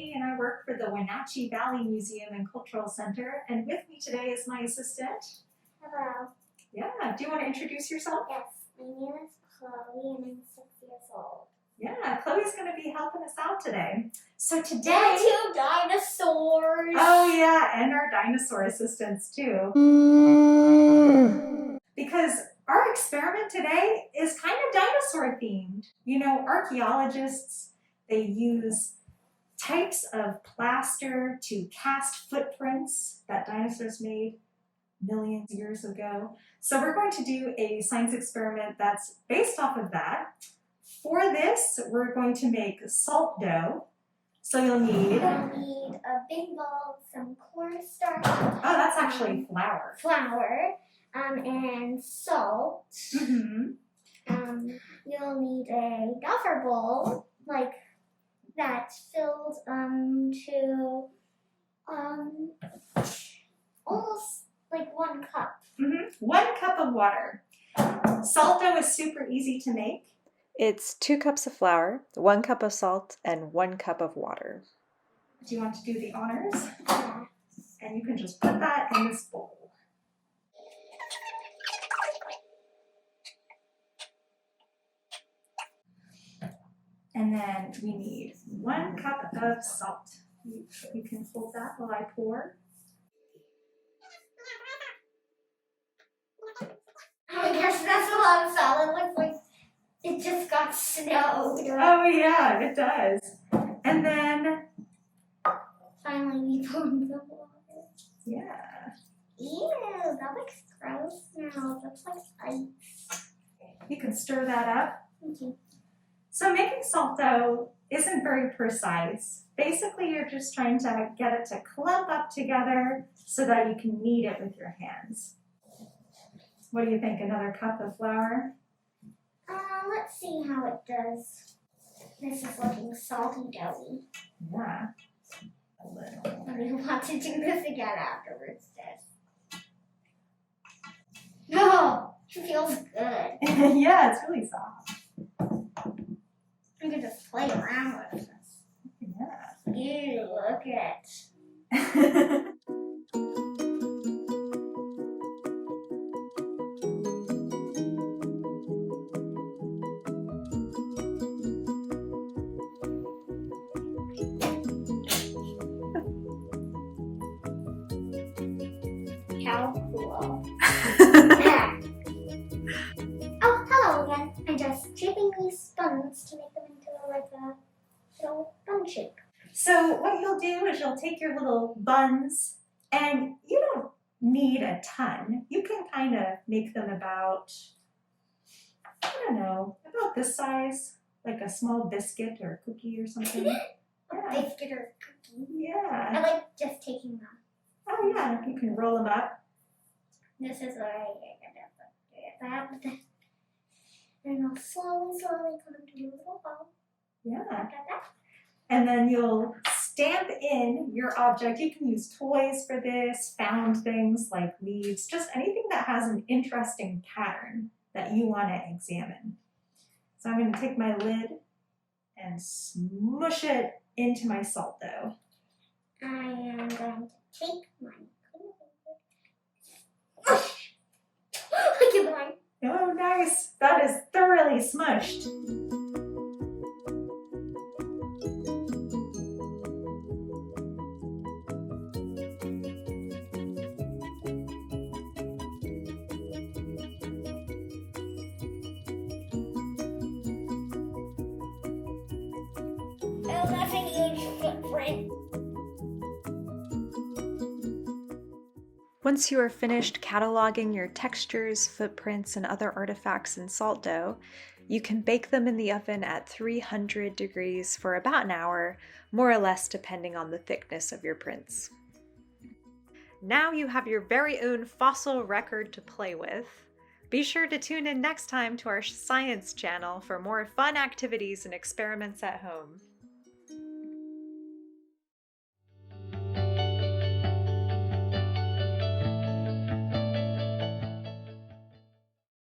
Amy and I work for the Wenatchee Valley Museum and Cultural Center, and with me today is my assistant. Hello. Yeah, do you want to introduce yourself? Yes, my name is Chloe and I'm 6 years old. Yeah, Chloe's going to be helping us out today. So today... Two dinosaurs! Oh yeah, and our dinosaur assistants too. Because our experiment today is kind of dinosaur themed. You know, archaeologists, they use types of plaster to cast footprints that dinosaurs made millions of years ago. So we're going to do a science experiment that's based off of that. For this, we're going to make salt dough. So you'll need a big bowl of some cornstarch. Oh, that's actually flour. Flour, and salt. Mm-hmm. You'll need a gopher bowl, like that's filled to almost like 1 cup. Mm-hmm. 1 cup of water. Salt dough is super easy to make. It's 2 cups of flour, 1 cup of salt, and 1 cup of water. Do you want to do the honors? Yeah. And you can just put that in this bowl. And then we need 1 cup of salt. You can hold that while I pour. I guess that's a lot of salt. It looks like it just got snowed. Oh yeah, it does. And then Finally we put in the water. yeah. Ew, that looks gross now. That's like ice. You can stir that up. Thank you. So making salt dough isn't very precise. Basically, you're just trying to get it to clump up together so that you can knead it with your hands. What do you think? Another cup of flour? Let's see how it does. This is looking salty doughy. Yeah. A little. And we want to do this again afterwards, Sis. No! It feels good. Yeah, it's really soft. I can just play around with this. Yeah. Ew, look at it. How cool. Yeah. Oh, hello again. I'm just shaping these buns to make them into like a little bun shape. So what you'll do is you'll take your little buns, and you don't need a ton. You can kind of make them about, I don't know, about this size, like a small biscuit or a cookie or something. Yeah. Biscuit or cookie. I Yeah. like just taking them. Oh yeah, you can roll them up. This is where I get that. And I'll slowly come into a little bowl. Yeah. Like that. And then you'll stamp in your object. You can use toys for this, found things like leaves, just anything that has an interesting pattern that you want to examine. So I'm going to take my lid and smush it into my salt dough. I am going to take my Look at mine. Oh, nice. That is thoroughly smushed. Oh, that's a huge footprint. Once you are finished cataloging your textures, footprints, and other artifacts in salt dough, you can bake them in the oven at 300 degrees for about an hour, more or less depending on the thickness of your prints. Now you have your very own fossil record to play with. Be sure to tune in next time to our science channel for more fun activities and experiments at home.